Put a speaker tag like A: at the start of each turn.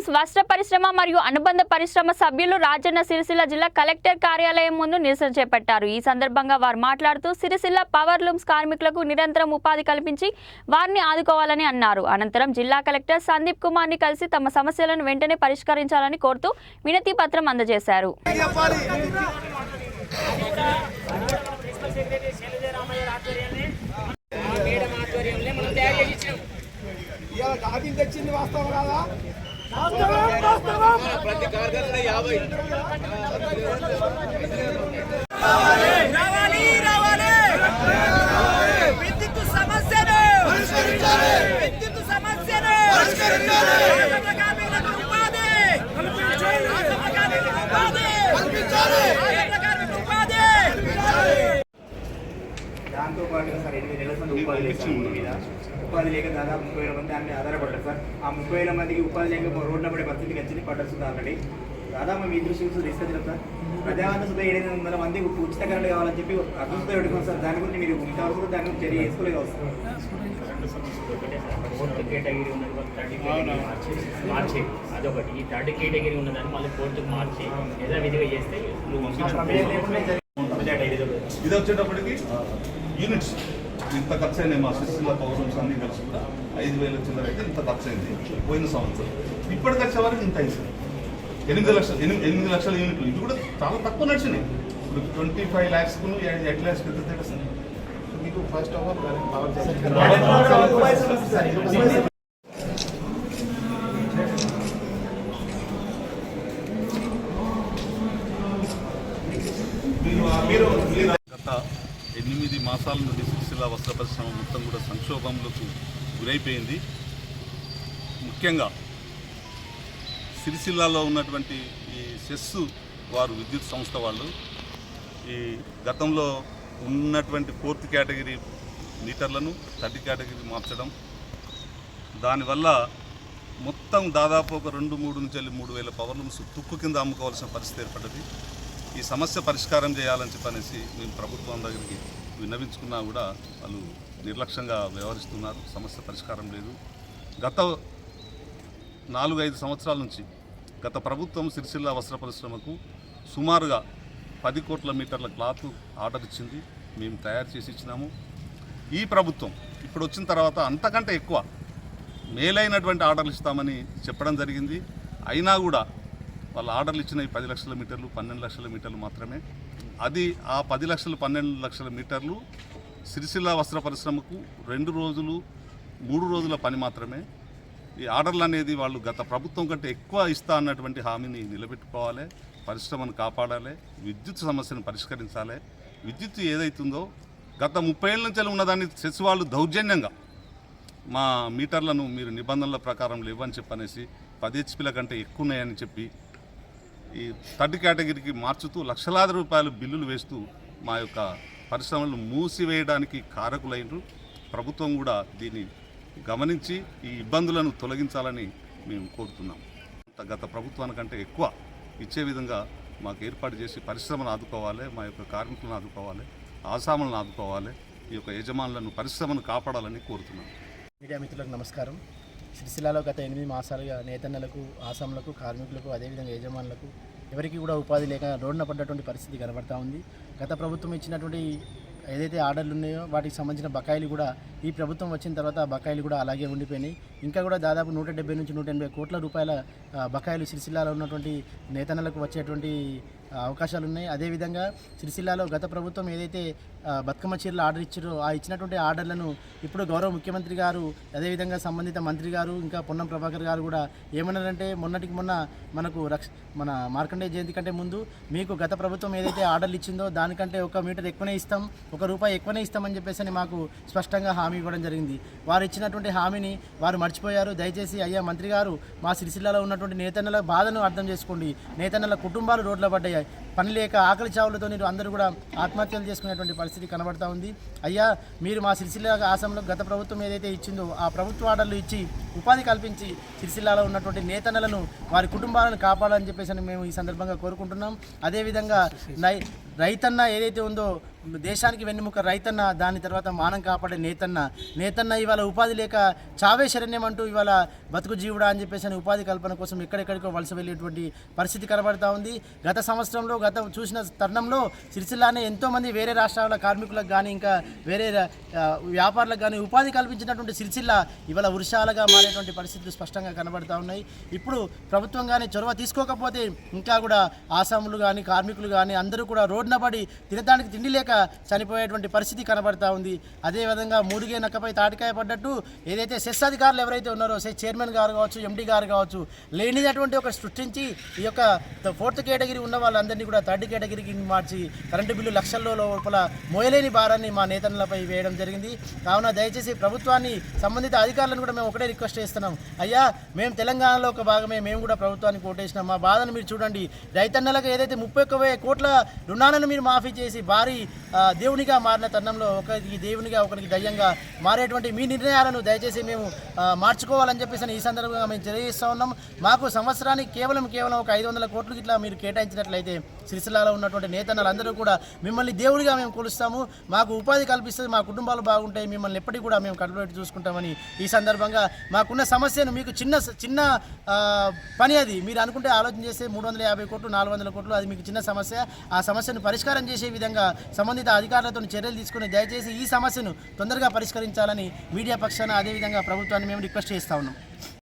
A: Looms వస్త్ర పరిశ్రమ మరియు అనుబంధ పరిశ్రమ సభ్యులు రాజన్న సిరిసిల్ల జిల్లా కలెక్టర్ కార్యాలయం ముందు నిరసన చేపట్టారు. ఈ సందర్భంగా వారు మాట్లాడుతూ సిరిసిల్ల పవర్ లూమ్స్ కార్మికులకు నిరంతరం ఉపాధి కల్పించి వారిని ఆదుకోవాలని అన్నారు. అనంతరం జిల్లా కలెక్టర్ సందీప్ కుమార్ ని కలిసి తమ సమస్యలను వెంటనే పరిష్కరించాలని కోరుతూ వినతి పత్రం అందజేశారు.
B: తెచ్చింది వాస్తవం కాదా? ప్రతి కార్ఖానా 50 విద్యుత్ సమస్యను విద్యుత్ సమస్యను దాంతో పాటుగా సార్ 8 నెలల మంది ఉపాధి మీద ఉపాధి లేక దాదాపు 30,000 మంది దాన్ని ఆధారపడ్డారు సార్. ఆ 30,000 మందికి ఉపాధి లేక రోడ్ల పడే పరిస్థితికి వచ్చింది పడ్డరు ఆల్రెడీ. దాదాపు మీ దృష్టి తీసుకొచ్చాం సార్. ప్రజావంత సుధా 700 మంది ఉచిత కరెంట్ కావాలని చెప్పి అదృష్టం పెట్టుకున్నాం సార్. దాని గురించి మీరు ఇంతవరకు దాని గురించి చర్య చేసుకోలేదు సార్.
C: మార్చి అదొకటి. ఈ థర్డ్ కేటగిరీ ఉన్నదాన్ని మళ్ళీ ఫోర్త్కి మార్చి యథావిధిగా చేస్తే
D: ఇది వచ్చేటప్పటికి యూనిట్స్ ఇంత ఖర్చు అయినాయి. మా సిరిసిల్ల పవర్ లూమ్స్ అన్ని కలిసి కూడా 5,000 చిల్లర అయితే ఇంత ఖర్చు అయింది పోయిన సంవత్సరం. ఇప్పటికి వచ్చే వరకు ఇంత అయింది. 8 లక్షల యూనిట్లు. ఇది కూడా చాలా తక్కువ నడిచినాయి. ఇప్పుడు 25 lakhs 8 lakhs పెద్ద తేడా సార్. మీకు ఫస్ట్ ఆఫ్ ఆల్ గత 8 మాసాల నుండి సిరిసిల్ల వస్త్ర పరిశ్రమ మొత్తం కూడా సంక్షోభంలోకి గురైపోయింది. ముఖ్యంగా సిరిసిల్లాలో ఉన్నటువంటి ఈ సెస్ వారు విద్యుత్ సంస్థ వాళ్ళు ఈ గతంలో ఉన్నటువంటి 4th కేటగిరీ మీటర్లను 3rd కేటగిరీ మార్చడం, దానివల్ల మొత్తం దాదాపు ఒక 2-3 నుంచి 3,000 పవర్ లూమ్స్ తుక్కు కింద అమ్ముకోవాల్సిన పరిస్థితి ఏర్పడ్డది. ఈ సమస్య పరిష్కారం చేయాలని చెప్పనేసి మేము ప్రభుత్వం దగ్గరికి విన్నవించుకున్నా కూడా వాళ్ళు నిర్లక్ష్యంగా వ్యవహరిస్తున్నారు. సమస్య పరిష్కారం లేదు. గత 4-5 సంవత్సరాల నుంచి గత ప్రభుత్వం సిరిసిల్ల వస్త్ర పరిశ్రమకు సుమారుగా 10 కోట్ల మీటర్ల క్లాత్ ఆర్డర్ ఇచ్చింది. మేము తయారు చేసి ఇచ్చినాము. ఈ ప్రభుత్వం ఇప్పుడు వచ్చిన తర్వాత అంతకంటే ఎక్కువ మేలైనటువంటి ఆర్డర్లు ఇస్తామని చెప్పడం జరిగింది. అయినా కూడా వాళ్ళు ఆర్డర్లు ఇచ్చినవి 10 లక్షల మీటర్లు, 12 లక్షల మీటర్లు మాత్రమే. అది ఆ 10 లక్షలు 12 లక్షల మీటర్లు సిరిసిల్ల వస్త్ర పరిశ్రమకు 2 రోజులు 3 రోజుల పని మాత్రమే. ఈ ఆర్డర్లు అనేది వాళ్ళు గత ప్రభుత్వం కంటే ఎక్కువ ఇస్తా అన్నటువంటి హామీని నిలబెట్టుకోవాలి, పరిశ్రమను కాపాడాలి, విద్యుత్ సమస్యను పరిష్కరించాలి. విద్యుత్ ఏదైతుందో గత 30 ఏళ్ళ నుంచి ఉన్నదాన్ని సెస్ వాళ్ళు దౌర్జన్యంగా మా మీటర్లను మీరు నిబంధనల ప్రకారం లేవని చెప్పనేసి 10 HPల కంటే ఎక్కువ ఉన్నాయని చెప్పి ఈ 3rd కేటగిరీకి మార్చుతూ లక్షలాది రూపాయలు బిల్లులు వేస్తూ మా యొక్క పరిశ్రమలను మూసివేయడానికి కారకులైనరు. ప్రభుత్వం కూడా దీన్ని గమనించి ఈ ఇబ్బందులను తొలగించాలని మేము కోరుతున్నాం. గత ప్రభుత్వానికంటే ఎక్కువ ఇచ్చే విధంగా మాకు ఏర్పాటు చేసి పరిశ్రమను ఆదుకోవాలి, మా యొక్క కార్మికులను ఆదుకోవాలి, ఆసాములను ఆదుకోవాలి, ఈ యొక్క యజమానులను పరిశ్రమను కాపాడాలని కోరుతున్నాం.
E: మీడియా మిత్రులకు నమస్కారం. సిరిసిల్లాలో గత 8 మాసాలుగా నేతన్నలకు, ఆసాములకు, కార్మికులకు, అదేవిధంగా యజమానులకు ఎవరికి కూడా ఉపాధి లేక రోడ్డున పడ్డటువంటి పరిస్థితి కనబడతా ఉంది. గత ప్రభుత్వం ఇచ్చినటువంటి ఏదైతే ఆర్డర్లు ఉన్నాయో వాటికి సంబంధించిన బకాయిలు కూడా ఈ ప్రభుత్వం వచ్చిన తర్వాత ఆ బకాయిలు కూడా అలాగే ఉండిపోయినాయి. ఇంకా కూడా దాదాపు 170 నుంచి 180 కోట్ల రూపాయల బకాయిలు సిరిసిల్లాలో ఉన్నటువంటి నేతన్నలకు వచ్చేటువంటి అవకాశాలు ఉన్నాయి. అదేవిధంగా సిరిసిల్లాలో గత ప్రభుత్వం ఏదైతే బతుకమ్మ చీరలు ఆర్డర్ ఇచ్చారో ఆ ఇచ్చినటువంటి ఆర్డర్లను ఇప్పుడు గౌరవ ముఖ్యమంత్రి గారు, అదేవిధంగా సంబంధిత మంత్రి గారు, ఇంకా పొన్నం ప్రభాకర్ గారు కూడా ఏమన్నారంటే మొన్నటికి మొన్న మనకు మన మార్కండేయ జయంతి కంటే ముందు మీకు గత ప్రభుత్వం ఏదైతే ఆర్డర్లు ఇచ్చిందో దానికంటే 1 మీటర్ ఎక్కువనే ఇస్తాం, ₹1 ఎక్కువనే ఇస్తామని చెప్పేసి మాకు స్పష్టంగా హామీ ఇవ్వడం జరిగింది. వారు ఇచ్చినటువంటి హామీని వారు మర్చిపోయారు. దయచేసి అయ్యా మంత్రి గారు, మా సిరిసిల్లాలో ఉన్నటువంటి నేతన్నల బాధను అర్థం చేసుకోండి. నేతన్నల కుటుంబాలు రోడ్ల పడ్డాయి. పని లేక ఆకలి చావులతో అందరూ కూడా ఆత్మహత్యలు చేసుకునేటువంటి పరిస్థితి కనబడతా ఉంది. అయ్యా మీరు మా సిరిసిల్ల ఆసాంలో గత ప్రభుత్వం ఏదైతే ఇచ్చిందో ఆ ప్రభుత్వ ఆర్డర్లు ఇచ్చి ఉపాధి కల్పించి సిరిసిల్లాలో ఉన్నటువంటి నేతన్నలను, వారి కుటుంబాలను కాపాడాలని చెప్పేసి మేము ఈ సందర్భంగా కోరుకుంటున్నాం. అదేవిధంగా రైతన్న ఏదైతే ఉందో దేశానికి వెన్నెముక రైతన్న, దాని తర్వాత మానం కాపాడే నేతన్న ఇవాళ ఉపాధి లేక చావే శరణ్యం అంటూ ఇవాళ బతుకు జీవుడా అని చెప్పేసి ఉపాధి కల్పన కోసం ఎక్కడెక్కడికో వలస వెళ్ళేటువంటి పరిస్థితి కనబడతా ఉంది. గత సంవత్సరంలో చూసిన తరుణంలో సిరిసిల్లానే ఎంతోమంది వేరే రాష్ట్రాల కార్మికులకు కానీ ఇంకా వేరే వ్యాపారులకు కానీ ఉపాధి కల్పించినటువంటి సిరిసిల్ల ఇవాళ వృషాలుగా మారేటువంటి పరిస్థితులు స్పష్టంగా కనబడతా ఉన్నాయి. ఇప్పుడు ప్రభుత్వం కానీ చొరవ తీసుకోకపోతే ఇంకా కూడా ఆసాములు కానీ కార్మికులు కానీ అందరూ కూడా రోడ్డున పడి తినడానికి తిండి లేక చనిపోయేటువంటి పరిస్థితి కనబడతా ఉంది. అదేవిధంగా మూడిగే నక్కపై తాటికాయ పడ్డట్టు ఏదైతే సెస్ అధికారులు ఎవరైతే ఉన్నారో సెస్ చైర్మన్ గారు కావచ్చు, ఎండీ గారు కావచ్చు, లేనిదటువంటి ఒక సృష్టించి ఈ యొక్క 4th కేటగిరీ ఉన్న వాళ్ళందరినీ కూడా 3rd కేటగిరీకి మార్చి కరెంటు బిల్లు లక్షల్లో లోపల మోయలేని భారాన్ని మా నేతలపై వేయడం జరిగింది. కావున దయచేసి ప్రభుత్వాన్ని, సంబంధిత అధికారులను కూడా మేము ఒకటే రిక్వెస్ట్ చేస్తున్నాం. అయ్యా, మేము తెలంగాణలో ఒక భాగమే, మేము కూడా ప్రభుత్వానికి ఓటేసినాం. మా బాధను మీరు చూడండి. రైతన్నలకు ఏదైతే 31,000 కోట్ల రుణాలను మీరు మాఫీ చేసి భారీ దేవునిగా మారిన తరుణంలో ఒకరికి దేవునిగా ఒకరికి దయ్యంగా మారేటువంటి మీ నిర్ణయాలను దయచేసి మేము మార్చుకోవాలని చెప్పేసి ఈ సందర్భంగా మేము తెలియజేస్తూ ఉన్నాం. మాకు సంవత్సరానికి కేవలం ఒక 500 కోట్లు ఇట్లా మీరు కేటాయించినట్లయితే సిరిసిల్లాలో ఉన్నటువంటి నేతన్నలందరూ కూడా మిమ్మల్ని దేవుడిగా మేము కొలుస్తాము. మాకు ఉపాధి కల్పిస్తుంది, మా కుటుంబాలు బాగుంటాయి, మిమ్మల్ని ఎప్పటికీ కూడా మేము కట్టుబెట్టి చూసుకుంటామని ఈ సందర్భంగా మాకున్న సమస్యను మీకు చిన్న పని అది మీరు అనుకుంటే ఆలోచన చేస్తే 350 కోట్లు 400 కోట్లు అది మీకు చిన్న సమస్య. ఆ సమస్యను పరిష్కారం చేసే విధంగా సంబంధిత అధికారులతో చర్యలు తీసుకుని దయచేసి ఈ సమస్యను తొందరగా పరిష్కరించాలని మీడియా పక్షాన అదేవిధంగా ప్రభుత్వాన్ని మేము రిక్వెస్ట్ చేస్తూ ఉన్నాం.